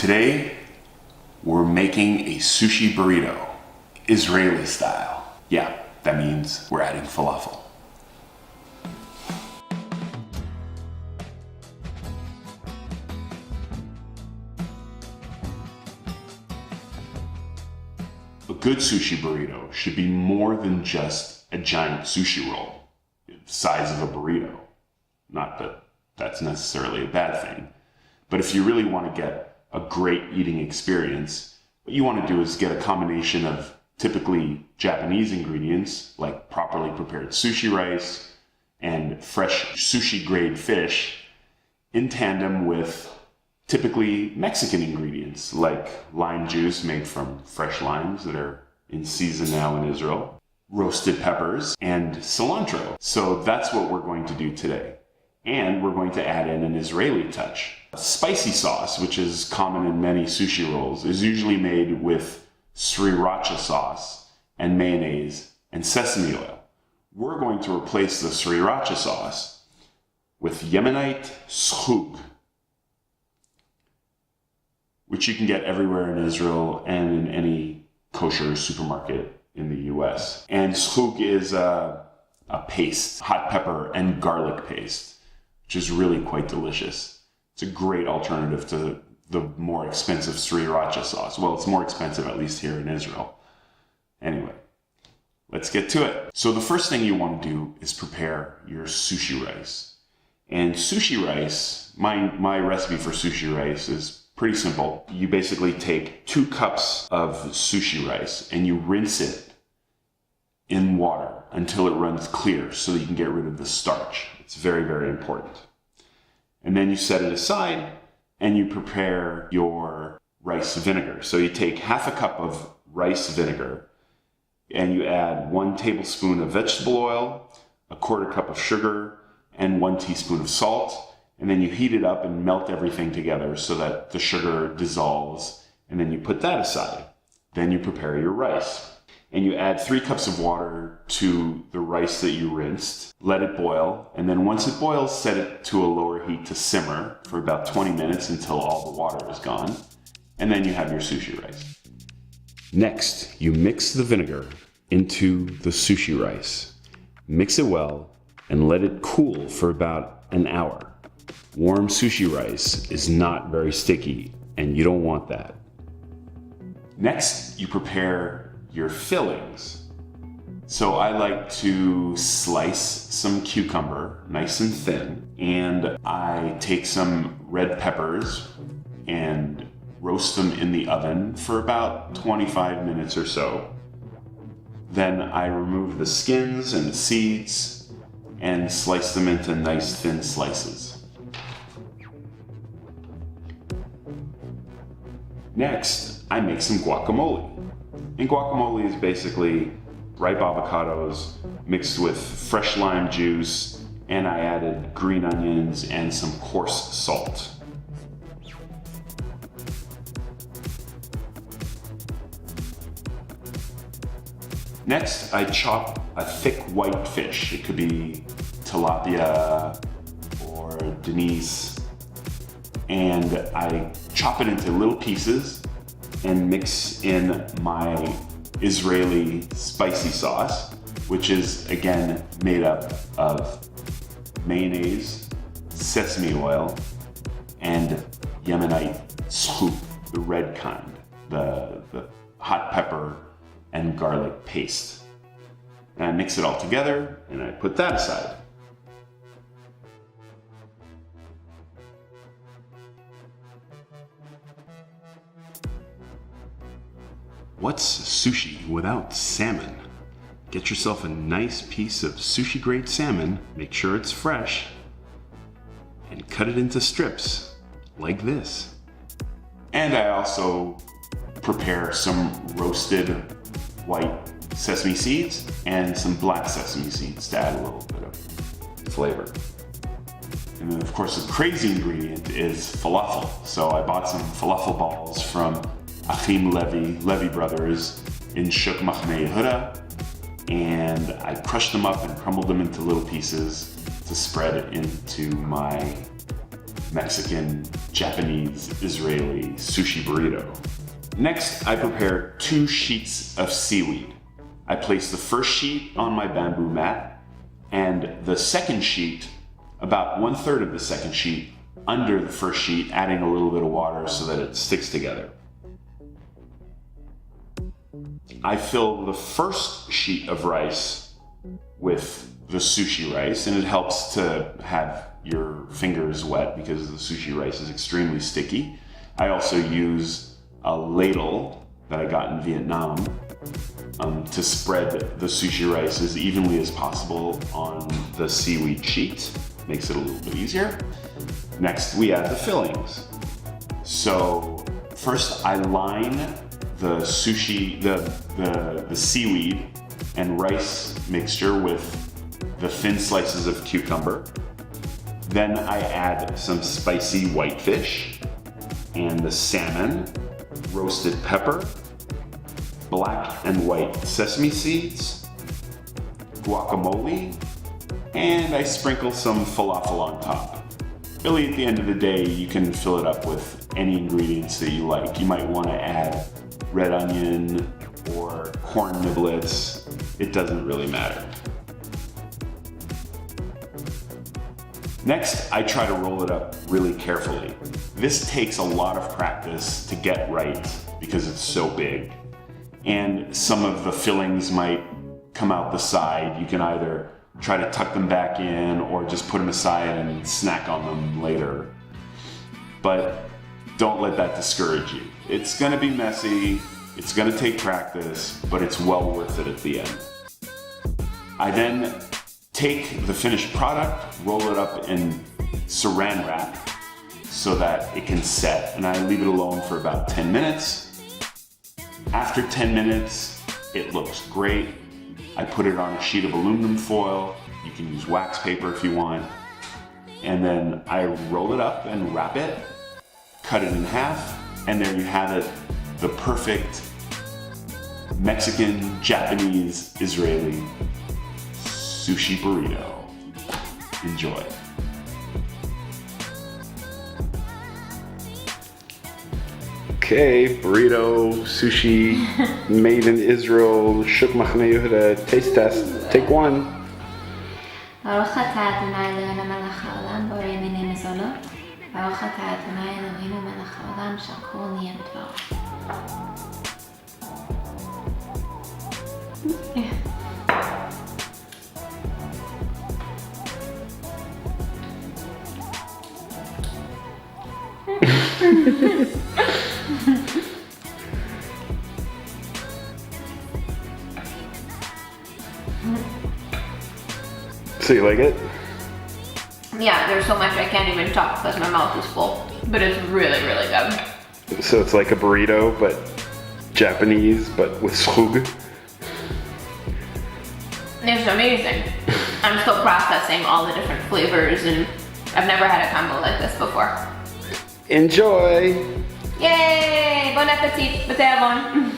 Today, we're making a sushi burrito, Israeli style. Yeah, that means we're adding falafel. A good sushi burrito should be more than just a giant sushi roll, the size of a burrito. Not that that's necessarily a bad thing, but if you really want to get a great eating experience, what you want to do is get a combination of typically Japanese ingredients like properly prepared sushi rice and fresh sushi grade fish in tandem with typically Mexican ingredients like lime juice made from fresh limes that are in season now in Israel, roasted peppers, and cilantro. So that's what we're going to do today. And we're going to add in an Israeli touch. Spicy sauce, which is common in many sushi rolls, is usually made with sriracha sauce and mayonnaise and sesame oil. We're going to replace the sriracha sauce with Yemenite schug, which you can get everywhere in Israel and in any kosher supermarket in the US. And schug is a paste, hot pepper and garlic paste, which is really quite delicious. It's a great alternative to the more expensive sriracha sauce. Well, it's more expensive, at least here in Israel. Anyway, let's get to it. So the first thing you want to do is prepare your sushi rice. And sushi rice, my recipe for sushi rice is pretty simple. You basically take 2 cups of sushi rice and you rinse it in water until it runs clear so that you can get rid of the starch. It's very, very important. And then you set it aside and you prepare your rice vinegar. So you take half a cup of rice vinegar and you add 1 tablespoon of vegetable oil, a 1/4 cup of sugar, and 1 teaspoon of salt. And then you heat it up and melt everything together so that the sugar dissolves. And then you put that aside. Then you prepare your rice. And you add 3 cups of water to the rice that you rinsed. Let it boil. And then once it boils, set it to a lower heat to simmer for about 20 minutes until all the water is gone. And then you have your sushi rice. Next, you mix the vinegar into the sushi rice. Mix it well and let it cool for about an hour. Warm sushi rice is not very sticky, and you don't want that. Next, you prepare your fillings. So I like to slice some cucumber nice and thin, and I take some red peppers and roast them in the oven for about 25 minutes or so. Then I remove the skins and the seeds and slice them into nice thin slices. Next, I make some guacamole. And guacamole is basically ripe avocados mixed with fresh lime juice, and I added green onions and some coarse salt. Next, I chop a thick white fish. It could be tilapia or Denise, and I chop it into little pieces and mix in my Israeli spicy sauce, which is again made up of mayonnaise, sesame oil, and Yemenite schug, the red kind, the hot pepper and garlic paste. And I mix it all together and I put that aside. What's sushi without salmon? Get yourself a nice piece of sushi grade salmon, make sure it's fresh, and cut it into strips like this. And I also prepare some roasted white sesame seeds and some black sesame seeds to add a little bit of flavor. And then of course the crazy ingredient is falafel. So I bought some falafel balls from Achim Levy Brothers in Shuk Machne Yehuda, and I crushed them up and crumbled them into little pieces to spread into my Mexican, Japanese, Israeli sushi burrito. Next, I prepare 2 sheets of seaweed. I place the first sheet on my bamboo mat and the second sheet, about 1/3 of the second sheet, under the first sheet, adding a little bit of water so that it sticks together. I fill the first sheet of rice with the sushi rice, and it helps to have your fingers wet because the sushi rice is extremely sticky. I also use a ladle that I got in Vietnam to spread the sushi rice as evenly as possible on the seaweed sheet. Makes it a little bit easier. Next, we add the fillings. So first I line the sushi, the seaweed and rice mixture with the thin slices of cucumber. Then I add some spicy whitefish and the salmon, roasted pepper, black and white sesame seeds, guacamole, and I sprinkle some falafel on top. Really, at the end of the day, you can fill it up with any ingredients that you like. You might want to add red onion or corn niblets. It doesn't really matter. Next, I try to roll it up really carefully. This takes a lot of practice to get right because it's so big. And some of the fillings might come out the side. You can either try to tuck them back in or just put them aside and snack on them later. But don't let that discourage you. It's gonna be messy, it's gonna take practice, but it's well worth it at the end. I then take the finished product, roll it up in saran wrap so that it can set, and I leave it alone for about 10 minutes. After 10 minutes, it looks great. I put it on a sheet of aluminum foil. You can use wax paper if you want. And then I roll it up and wrap it, cut it in half, and there you have it, the perfect Mexican, Japanese, Israeli sushi burrito. Enjoy. Okay, burrito, sushi, made in Israel, Shuk Machane Yehuda, taste test, take one. ברוך אתה אדוני אלוהינו מלך העולם בורא מיני מזונות. ברוך אתה אדוני אלוהינו מלך העולם שהכל נהיה בדברו. So you like it? Yeah, there's so much I can't even talk because my mouth is full. But it's really, really good. So it's like a burrito, but Japanese, but with schug. It's amazing. I'm still processing all the different flavors and I've never had a combo like this before. Enjoy! Yay! Bon appetit! B'tei avon!